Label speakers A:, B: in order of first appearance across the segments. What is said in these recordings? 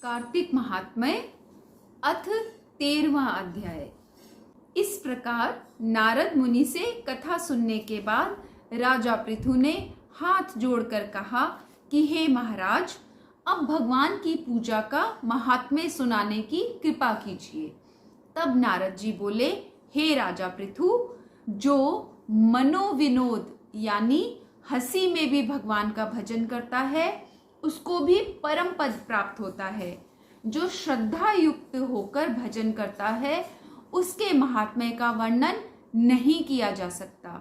A: कार्तिक महात्म्य अथ 13वां अध्याय। इस प्रकार नारद मुनि से कथा सुनने के बाद राजा पृथु ने हाथ जोड़कर कहा कि हे महाराज, अब भगवान की पूजा का महात्म्य सुनाने की कृपा कीजिए। तब नारद जी बोले, हे राजा पृथु, जो मनोविनोद यानी हंसी में भी भगवान का भजन करता है उसको भी परम पद प्राप्त होता है। जो श्रद्धा युक्त होकर भजन करता है उसके महात्म्य का वर्णन नहीं किया जा सकता।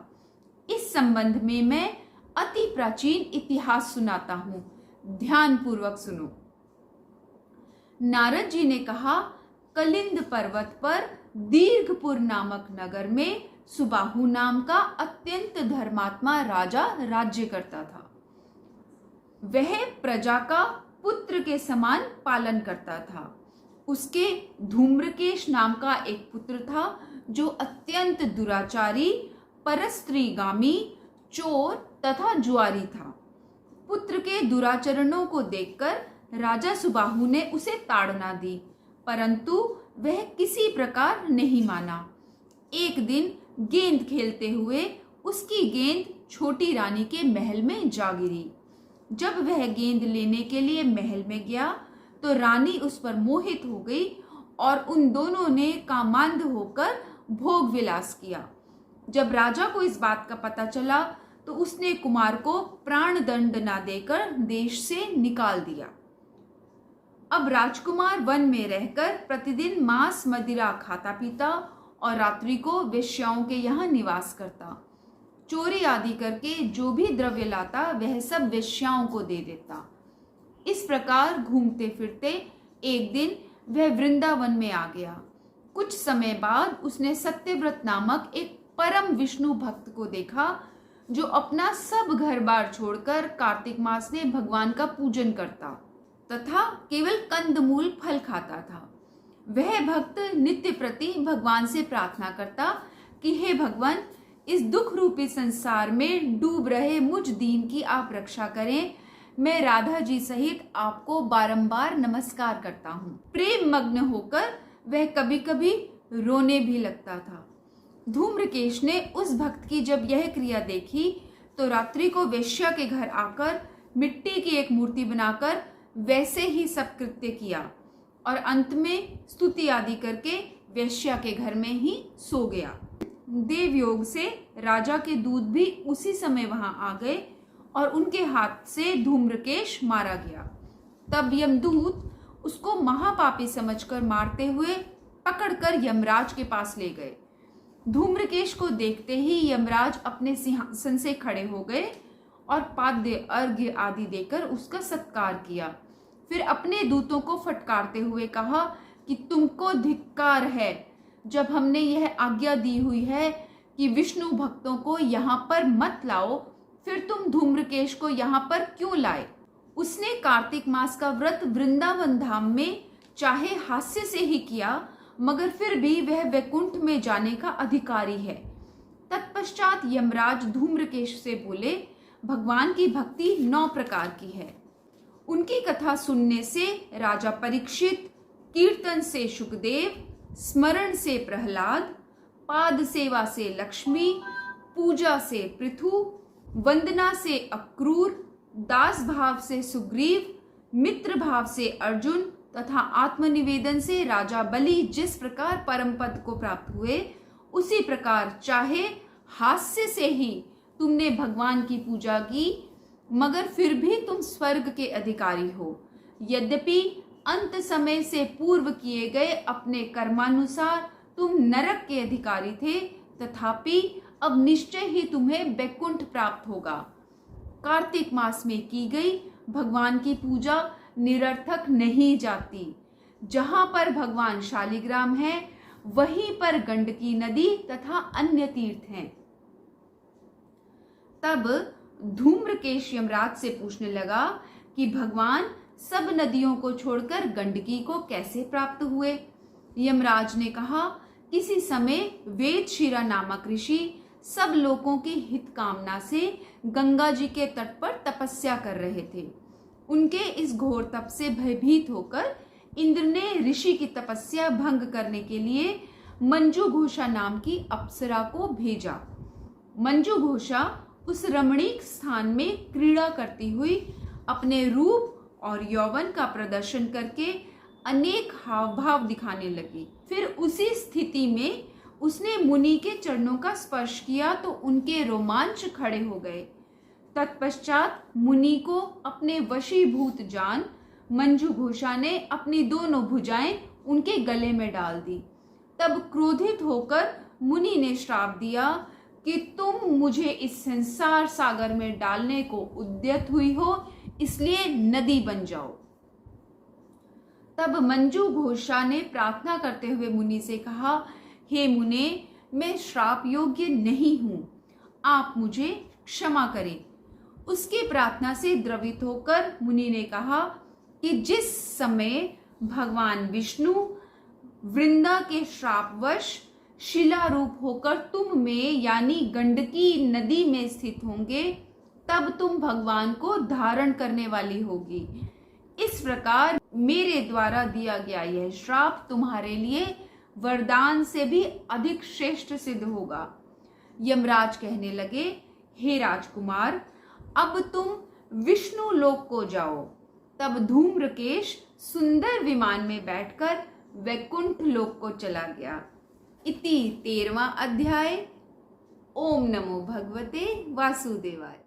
A: इस संबंध में मैं अति प्राचीन इतिहास सुनाता हूं, ध्यान पूर्वक सुनो। नारद जी ने कहा, कलिंद पर्वत पर दीर्घपुर नामक नगर में सुबाहु नाम का अत्यंत धर्मात्मा राजा राज्य करता था। वह प्रजा का पुत्र के समान पालन करता था। उसके धूम्रकेश नाम का एक पुत्र था जो अत्यंत दुराचारी, परस्त्रीगामी, चोर तथा जुआरी था। पुत्र के दुराचरणों को देखकर राजा सुबाहु ने उसे ताड़ना दी, परंतु वह किसी प्रकार नहीं माना। एक दिन गेंद खेलते हुए उसकी गेंद छोटी रानी के महल में जा गिरी। जब वह गेंद लेने के लिए महल में गया तो रानी उस पर मोहित हो गई और उन दोनों ने कामांध होकर भोग विलास किया। जब राजा को इस बात का पता चला तो उसने कुमार को प्राण दंड ना देकर देश से निकाल दिया। अब राजकुमार वन में रहकर प्रतिदिन मांस मदिरा खाता पीता और रात्रि को वेश्याओं के यहाँ निवास करता। चोरी आदि करके जो भी द्रव्य लाता वह सब वेश्याओं को दे देता। इस प्रकार घूमते फिरते एक दिन वह वृंदावन में आ गया। कुछ समय बाद उसने सत्यव्रत नामक एक परम विष्णु भक्त को देखा जो अपना सब घर बार छोड़कर कार्तिक मास में भगवान का पूजन करता तथा केवल कंदमूल फल खाता था। वह भक्त नित्य प्रति भगवान से प्रार्थना करता कि हे भगवान, इस दुख रूपी संसार में डूब रहे मुझ दीन की आप रक्षा करें। मैं राधा जी सहित आपको बारंबार नमस्कार करता हूँ। प्रेम मग्न होकर वह कभी कभी रोने भी लगता था। धूम्रकेश ने उस भक्त की जब यह क्रिया देखी तो रात्रि को वेश्या के घर आकर मिट्टी की एक मूर्ति बनाकर वैसे ही सब कृत्य किया और अंत में स्तुति आदि करके वेश्या के घर में ही सो गया। देव योग से राजा के दूत भी उसी समय वहां आ गए और उनके हाथ से धूम्रकेश मारा गया। तब यमदूत उसको महापापी समझकर मारते हुए पकड़कर यमराज के पास ले गए। धूम्रकेश को देखते ही यमराज अपने सिंहासन से खड़े हो गए और पाद्य अर्घ्य आदि देकर उसका सत्कार किया। फिर अपने दूतों को फटकारते हुए कहा कि तुमको धिक्कार है, जब हमने यह आज्ञा दी हुई है कि विष्णु भक्तों को यहाँ पर मत लाओ, फिर तुम धूम्रकेश को यहाँ पर क्यों लाए। उसने कार्तिक मास का व्रत वृंदावन धाम में चाहे हास्य से ही किया, मगर फिर भी वह वैकुंठ में जाने का अधिकारी है। तत्पश्चात यमराज धूम्रकेश से बोले, भगवान की भक्ति 9 प्रकार की है। उनकी कथा सुनने से राजा परीक्षित, कीर्तन से शुकदेव, स्मरण से प्रहलाद, पाद सेवा से लक्ष्मी, पूजा से पृथु, वंदना से अक्रूर, दास भाव से सुग्रीव, मित्र भाव से अर्जुन तथा आत्मनिवेदन से राजा बलि जिस प्रकार परम पद को प्राप्त हुए, उसी प्रकार चाहे हास्य से ही तुमने भगवान की पूजा की, मगर फिर भी तुम स्वर्ग के अधिकारी हो। यद्यपि अंत समय से पूर्व किए गए अपने कर्मानुसार तुम नरक के अधिकारी थे, तथापि अब निश्चय ही तुम्हें वैकुंठ प्राप्त होगा। कार्तिक मास में की गई भगवान की पूजा निरर्थक नहीं जाती। जहां पर भगवान शालिग्राम है वहीं पर गंडकी नदी तथा अन्य तीर्थ हैं। तब धूम्रकेश यमराज से पूछने लगा कि भगवान सब नदियों को छोड़कर गंडकी को कैसे प्राप्त हुए। यमराज ने कहा, किसी समय वेदशिरा नामक ऋषि सब लोगों की हित कामना से गंगा जी के तट पर तपस्या कर रहे थे। उनके इस घोर तप से भयभीत होकर इंद्र ने ऋषि की तपस्या भंग करने के लिए मंजू घोषा नाम की अप्सरा को भेजा। मंजू घोषा उस रमणीक स्थान में क्रीड़ा करती हुई अपने रूप और यौवन का प्रदर्शन करके अनेक हाव भाव दिखाने लगी। फिर उसी स्थिति में उसने मुनि के चरणों का स्पर्श किया तो उनके रोमांच खड़े हो गए। तत्पश्चात मुनि को अपने वशीभूत जान मंजू घोषा ने अपनी दोनों भुजाएं उनके गले में डाल दी। तब क्रोधित होकर मुनि ने श्राप दिया कि तुम मुझे इस संसार सागर में डालने को उद्यत हुई हो, इसलिए नदी बन जाओ। तब मंजू घोषा ने प्रार्थना करते हुए मुनि से कहा, हे मुने, मैं श्राप योग्य नहीं हूं, आप मुझे क्षमा करें। उसकी प्रार्थना से द्रवित होकर मुनि ने कहा कि जिस समय भगवान विष्णु वृंदा के श्रापवश शिला रूप होकर तुम में यानी गंडकी नदी में स्थित होंगे, तब तुम भगवान को धारण करने वाली होगी। इस प्रकार मेरे द्वारा दिया गया यह श्राप तुम्हारे लिए वरदान से भी अधिक श्रेष्ठ सिद्ध होगा। यमराज कहने लगे, हे राजकुमार, अब तुम विष्णु लोक को जाओ। तब धूम्रकेश सुंदर विमान में बैठकर वैकुंठ लोक को चला गया। इति 13वां अध्याय। ओम नमो भगवते वासुदेवाय।